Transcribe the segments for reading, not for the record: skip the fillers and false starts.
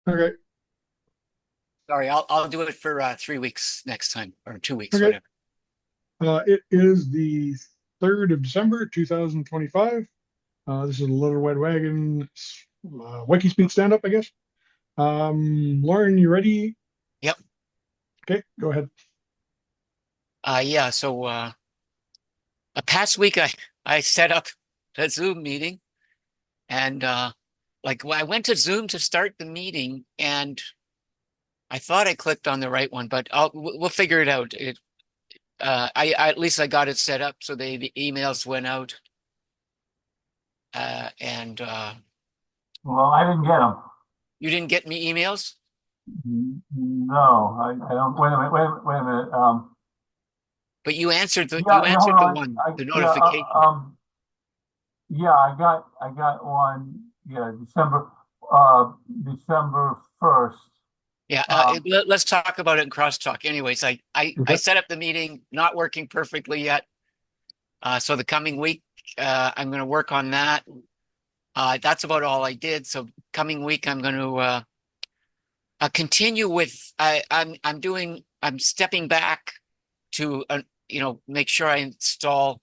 Okay. Sorry, I'll do it for 3 weeks next time, or 2 weeks, Okay. whatever. It is the 3rd of December, 2025. This is a Little Red Wagon WIKISPEED stand-up, I guess. Lauren, you ready? Yep. Okay, go ahead. Yeah. So a past week, I set up a Zoom meeting, and I went to Zoom to start the meeting, and I thought I clicked on the right one, but we'll figure it out. I at least I got it set up so the emails went out, and Well, I didn't get them. you didn't get me emails, No, I don't. Wait a minute. Wait a minute. but you answered the Yeah, yeah. Hold the on. one, the Yeah. notification. Yeah. I got one. Yeah, December 1st. Yeah, Um, let's talk about it in crosstalk. Anyways, I Okay. set up the meeting, not working perfectly yet. So the coming week, I'm going to work on that. That's about all I did. So coming week, I'm going to continue with. I'm stepping back to make sure I install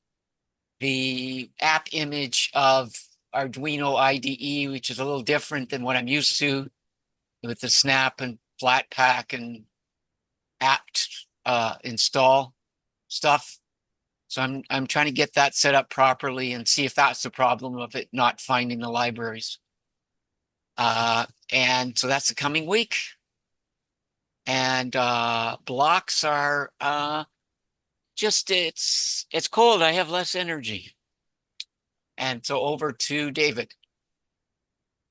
the app image of Arduino IDE, which is a little different than what I'm used to with the Snap and Flatpak and apt install stuff. So I'm trying to get that set up properly and see if that's the problem of it not finding the libraries. And so that's the coming week. And blocks are just it's cold. I have less energy. And so over to David.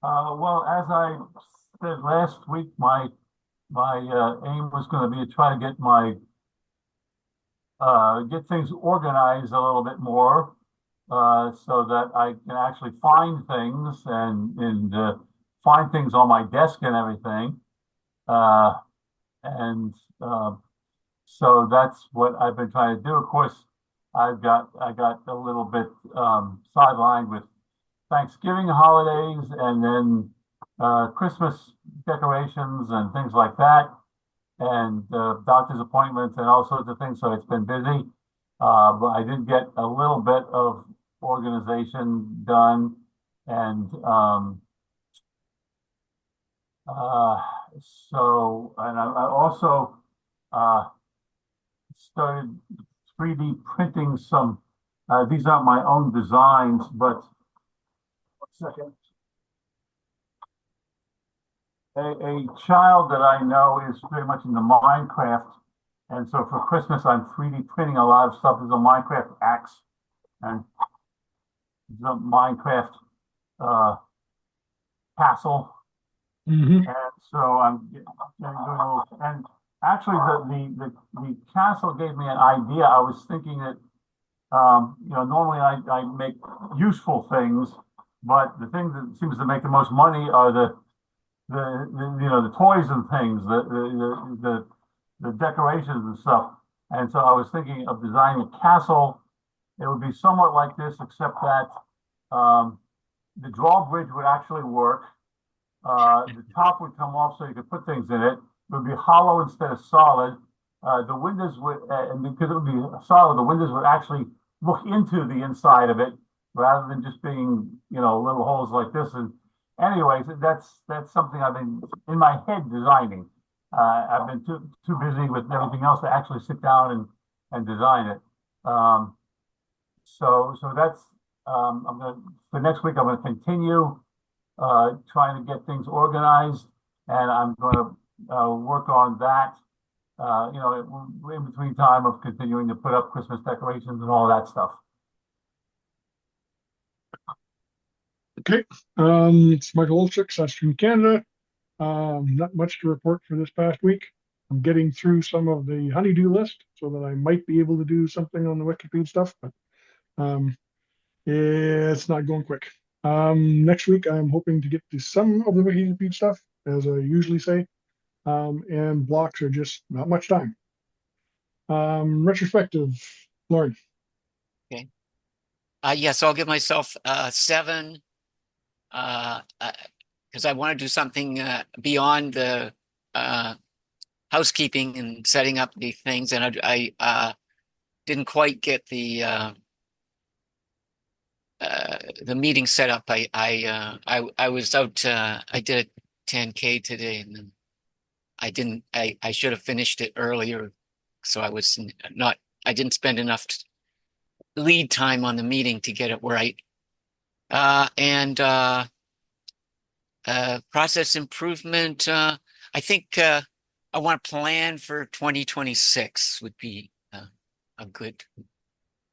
well, as I said last week, my aim was going to be to try to get things organized a little bit more, so that I can actually find things and find things on my desk and everything. Uh, and So that's what I've been trying to do. Of course, I got a little bit sidelined with Thanksgiving holidays and then Christmas decorations and things like that, and doctor's appointments and all sorts of things. So it's been busy. But I did get a little bit of organization done, and uh, I also uh, started 3D printing some. These aren't my own designs, but one second. A child that I know is very much into Minecraft, and so for Christmas I'm 3D printing a lot of stuff. There's a Minecraft axe and a Minecraft uh, castle, Hmm. and so I'm doing a little. And actually, the castle gave me an idea. I was thinking that normally I make useful things, but the thing that seems to make the most money are the toys and things, the decorations and stuff. And so I was thinking of designing a castle. It would be somewhat like this, except that the drawbridge would actually work. The top would come off so you could put things in it. It would be hollow instead of solid. The windows would, and because it would be solid, the windows would actually look into the inside of it rather than just being, little holes like this. And anyways, that's something I've been in my head designing. I've been too busy with everything else to actually sit down and design it. So that's I'm gonna for next week. I'm going to continue trying to get things organized, and I'm going to work on that. In between time of continuing to put up Christmas decorations and all that stuff. Okay. It's Michael Olchik, Saskatoon, Canada. Not much to report for this past week. I'm getting through some of the honeydew list so that I might be able to do something on the Wikipedia stuff, but um, it's not going quick. Next week, I'm hoping to get to some of the Wikipedia stuff, as I usually say, and blocks are just not much time. Retrospective, Lauren. Okay. Yes, I'll give myself 7. Because because I want to do something beyond the housekeeping and setting up the things, and I didn't quite get the meeting set up. I was out. I did a 10K today, and then I didn't. I should have finished it earlier, so I was not. I didn't spend enough lead time on the meeting to get it right. And process improvement. I think I want to plan for 2026 would be a good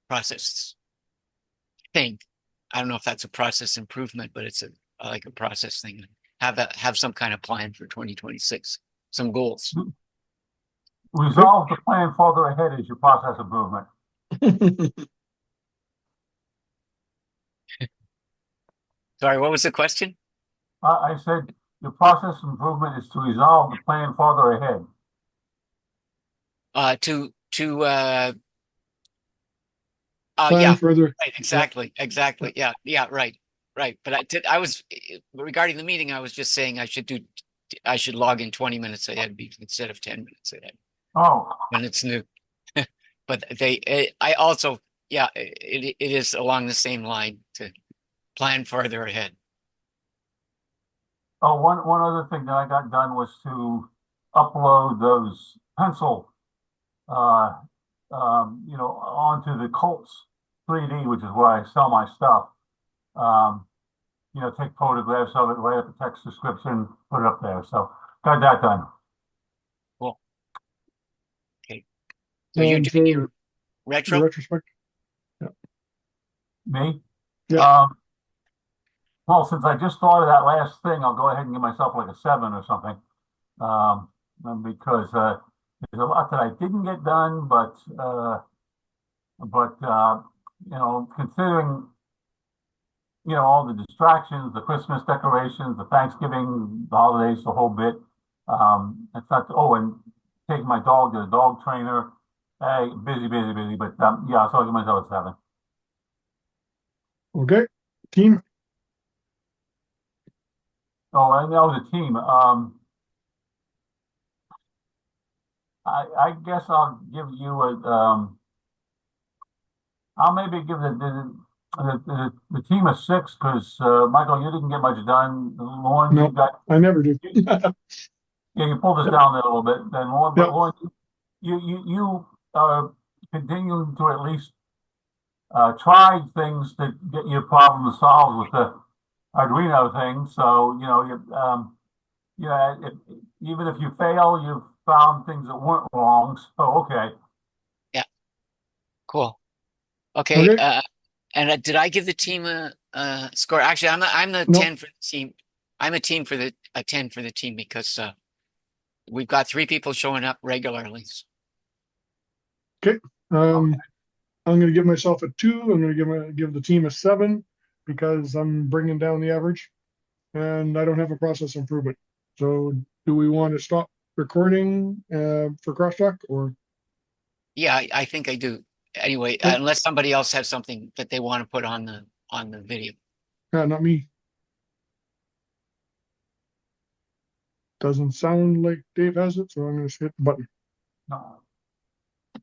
process thing. I don't know if that's a process improvement, but it's like a process thing. Have some kind of plan for 2026, some goals. Resolve the plan further ahead is your process improvement. Sorry, what was the question? I said your process improvement is to resolve the plan further ahead. Plan Yeah, further. right, exactly. Yeah, right. But I was regarding the meeting, I was just saying I should log in 20 minutes ahead instead of 10 minutes ahead Oh, when it's new. But I also, yeah, it is along the same line to plan farther ahead. oh, one other thing that I got done was to upload those pencil, onto the Colts 3D, which is where I sell my stuff. Take photographs of it, write up a text description, put it up there. So got that done. Cool. Okay. So you're doing your retro? Retrospect. Yeah. Me? Yeah. Well, since I just thought of that last thing, I'll go ahead and give myself like a 7 or something. Because there's a lot that I didn't get done, but considering all the distractions, the Christmas decorations, the Thanksgiving, the holidays, the whole bit. It's not. Oh, and taking my dog to the dog trainer. Hey, busy. But yeah, so I'll give myself a 7. Okay. Team. Oh, and that was a team. I guess I'll give you a. I'll maybe give the team a 6 because Michael, you didn't get much done. Lauren, No, I never do. Yeah, you pulled us down there a little bit. Then Lauren, but Lauren, you are continuing to at least try things to get your problem solved with the Arduino thing. So even if you fail, you've found things that weren't wrong. So okay. Yeah. Cool. Okay. Okay. And did I give the team a score? Actually, I'm the No. 10 for the team. I'm a 10 for the team because we've got 3 people showing up regularly. Okay. I'm going to give myself a 2. I'm going to give the team a 7 because I'm bringing down the average, and I don't have a process improvement. So, do we want to stop recording for crosstalk or? Yeah, I think I do. Anyway, Okay. unless somebody else has something that they want to put on the video. Not me. Doesn't sound like Dave has it, so I'm going to hit the button. No.